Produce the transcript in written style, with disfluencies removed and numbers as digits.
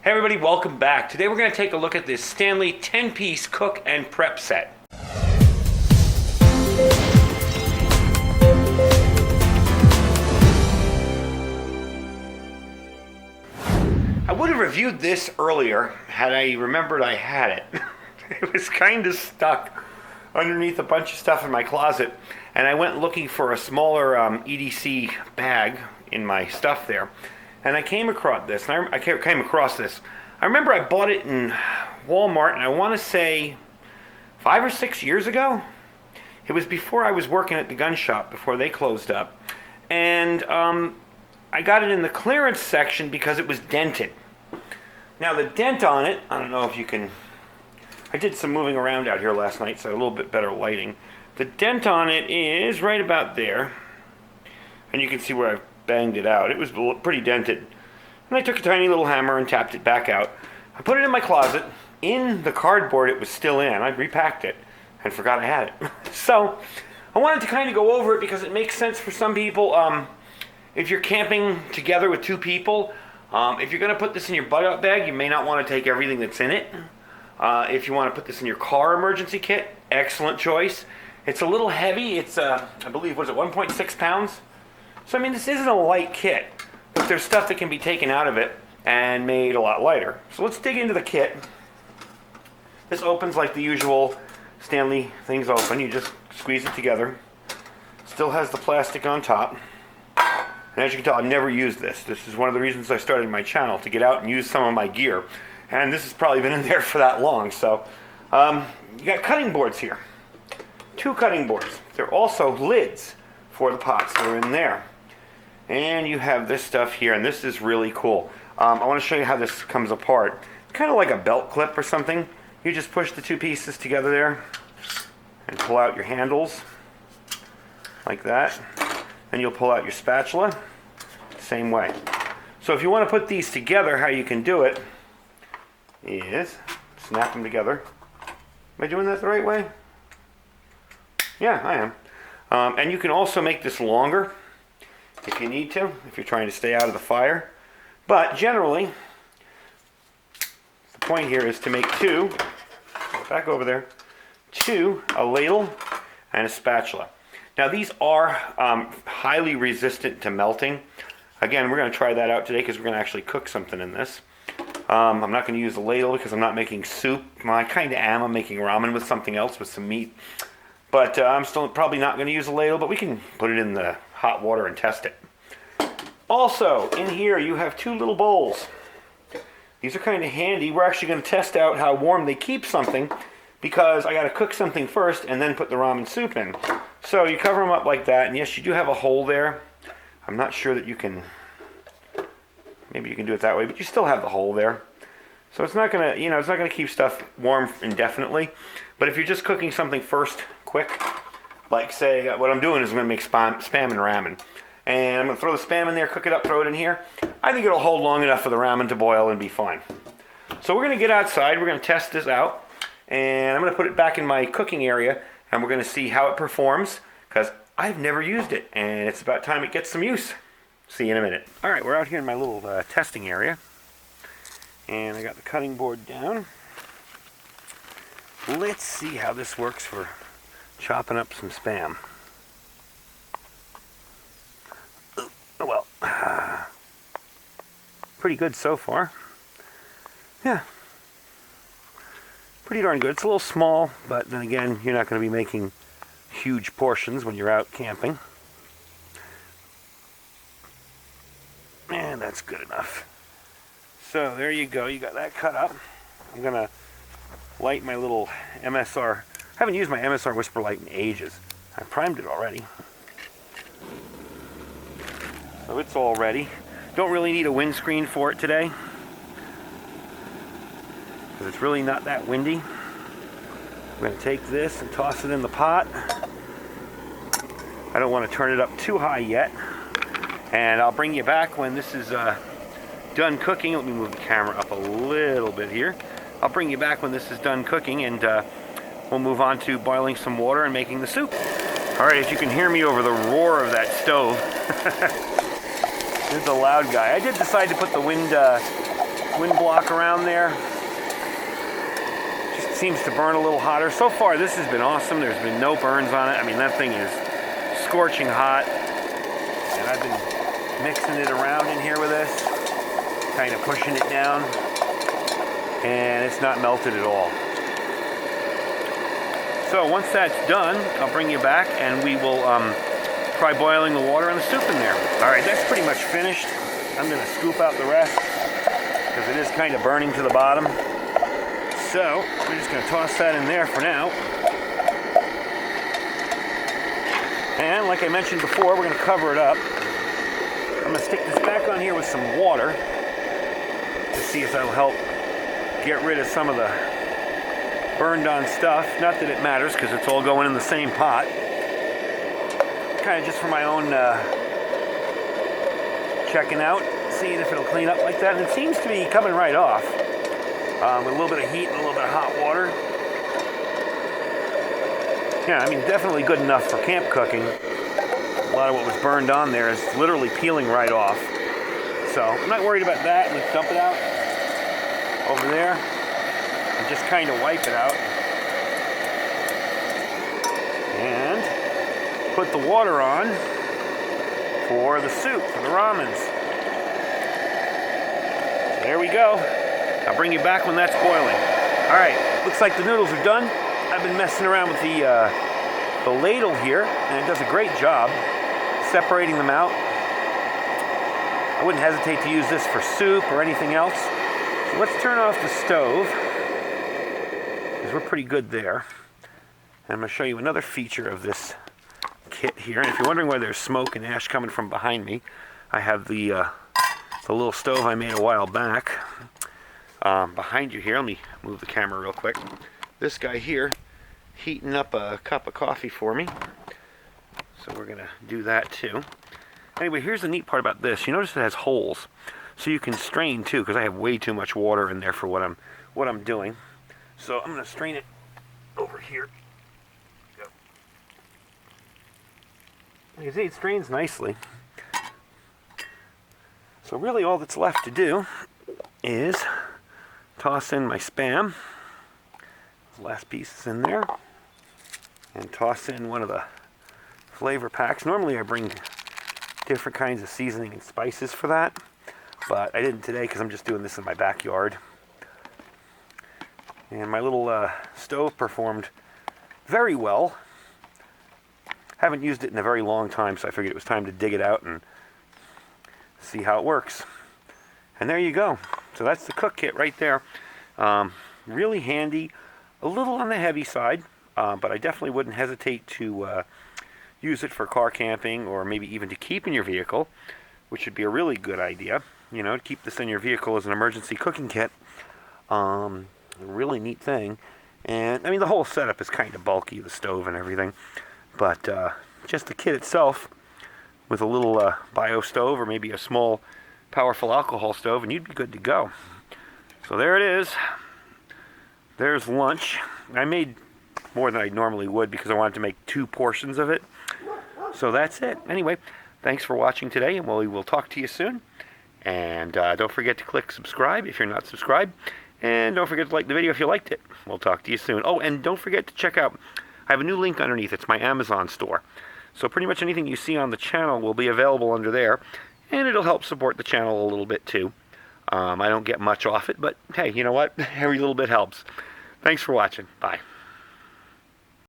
Hey everybody, welcome back. Today we're going to take a look at this Stanley 10-piece cook and prep set. I would have reviewed this earlier had I remembered I had it. It was kind of stuck underneath a bunch of stuff in my closet, and I went looking for a smaller EDC bag in my stuff there. And I came across this. I remember I bought it in Walmart, and I want to say 5 or 6 years ago. It was before I was working at the gun shop, before they closed up. And I got it in the clearance section because it was dented. Now the dent on it, I don't know if you can... I did some moving around out here last night, so a little bit better lighting. The dent on it is right about there. And you can see where I banged it out. It was pretty dented. And I took a tiny little hammer and tapped it back out. I put it in my closet. In the cardboard it was still in. I repacked it and forgot I had it. So I wanted to kind of go over it because it makes sense for some people. If you're camping together with 2 people, if you're going to put this in your bug-out bag, you may not want to take everything that's in it. If you want to put this in your car emergency kit, excellent choice. It's a little heavy. It's, I believe, what is it, 1.6 pounds? So, I mean, this isn't a light kit, but there's stuff that can be taken out of it and made a lot lighter. So let's dig into the kit. This opens like the usual Stanley things open. You just squeeze it together. Still has the plastic on top. And as you can tell, I've never used this. This is one of the reasons I started my channel, to get out and use some of my gear. And this has probably been in there for that long. So you got cutting boards here. 2 cutting boards. They're also lids for the pots that are in there. And you have this stuff here, and this is really cool. I want to show you how this comes apart. Kind of like a belt clip or something. You just push the 2 pieces together there and pull out your handles like that. Then you'll pull out your spatula, same way. So if you want to put these together, how you can do it is snap them together. Am I doing that the right way? Yeah, I am. And you can also make this longer if you need to, if you're trying to stay out of the fire. But generally, the point here is to make 2, back over there, 2, a ladle and a spatula. Now these are highly resistant to melting. Again, we're going to try that out today because we're going to actually cook something in this. I'm not going to use the ladle because I'm not making soup. Well, I kind of am. I'm making ramen with something else, with some meat. But I'm still probably not going to use a ladle, but we can put it in the hot water and test it. Also, in here you have 2 little bowls. These are kind of handy. We're actually going to test out how warm they keep something, because I got to cook something first and then put the ramen soup in. So you cover them up like that, and yes, you do have a hole there. I'm not sure that you can, maybe you can do it that way, but you still have the hole there. So it's not going to, it's not going to keep stuff warm indefinitely. But if you're just cooking something first, quick, like say, what I'm doing is I'm going to make spam and ramen. And I'm going to throw the spam in there, cook it up, throw it in here. I think it'll hold long enough for the ramen to boil and be fine. So we're going to get outside, we're going to test this out. And I'm going to put it back in my cooking area, and we're going to see how it performs, because I've never used it, and it's about time it gets some use. See you in a minute. All right, we're out here in my little testing area, and I got the cutting board down. Let's see how this works for chopping up some spam. Oh well, pretty good so far. Yeah. Pretty darn good. It's a little small, but then again, you're not going to be making huge portions when you're out camping. And that's good enough. So there you go. You got that cut up. I'm going to light my little MSR. I haven't used my MSR Whisper Light in ages. I primed it already. So it's all ready. Don't really need a windscreen for it today, because it's really not that windy. I'm going to take this and toss it in the pot. I don't want to turn it up too high yet. And I'll bring you back when this is done cooking. Let me move the camera up a little bit here. I'll bring you back when this is done cooking, and we'll move on to boiling some water and making the soup. Alright, as you can hear me over the roar of that stove, this is a loud guy. I did decide to put the wind block around there. Just seems to burn a little hotter. So far, this has been awesome. There's been no burns on it. I mean, that thing is scorching hot. And I've been mixing it around in here with this, kind of pushing it down. And it's not melted at all. So once that's done, I'll bring you back and we will try boiling the water and the soup in there. All right, that's pretty much finished. I'm gonna scoop out the rest because it is kind of burning to the bottom. So we're just gonna toss that in there for now. And like I mentioned before, we're gonna cover it up. I'm gonna stick this back on here with some water to see if that'll help get rid of some of the burned on stuff. Not that it matters because it's all going in the same pot. Kind of just for my own checking out, seeing if it'll clean up like that. And it seems to be coming right off with a little bit of heat and a little bit of hot water. Yeah, I mean, definitely good enough for camp cooking. A lot of what was burned on there is literally peeling right off. So I'm not worried about that. Let's dump it out over there and just kind of wipe it out. And put the water on for the soup, for the ramens. There we go. I'll bring you back when that's boiling. All right, looks like the noodles are done. I've been messing around with the ladle here, and it does a great job separating them out. I wouldn't hesitate to use this for soup or anything else. So let's turn off the stove, because we're pretty good there. And I'm going to show you another feature of this kit here. And if you're wondering why there's smoke and ash coming from behind me, I have the little stove I made a while back behind you here. Let me move the camera real quick. This guy here heating up a cup of coffee for me. So we're going to do that too. Anyway, here's the neat part about this. You notice it has holes, so you can strain too, because I have way too much water in there for what I'm doing. So I'm going to strain it over here. Yep. You can see it strains nicely. So really all that's left to do is toss in my Spam. The last piece is in there. And toss in one of the flavor packs. Normally I bring different kinds of seasoning and spices for that, but I didn't today because I'm just doing this in my backyard. And my little stove performed very well. Haven't used it in a very long time, so I figured it was time to dig it out and see how it works. And there you go. So that's the cook kit right there. Really handy. A little on the heavy side, but I definitely wouldn't hesitate to use it for car camping, or maybe even to keep in your vehicle, which would be a really good idea. You know, to keep this in your vehicle as an emergency cooking kit. A really neat thing. And I mean, the whole setup is kind of bulky, the stove and everything, but just the kit itself with a little bio stove or maybe a small powerful alcohol stove, and you'd be good to go. So there it is. There's lunch. I made more than I normally would because I wanted to make 2 portions of it. So that's it. Anyway, thanks for watching today, and we will talk to you soon. And don't forget to click subscribe if you're not subscribed. And don't forget to like the video if you liked it. We'll talk to you soon. Oh, and don't forget to check out, I have a new link underneath. It's my Amazon store. So pretty much anything you see on the channel will be available under there. And it'll help support the channel a little bit too. I don't get much off it, but hey, you know what? Every little bit helps. Thanks for watching. Bye.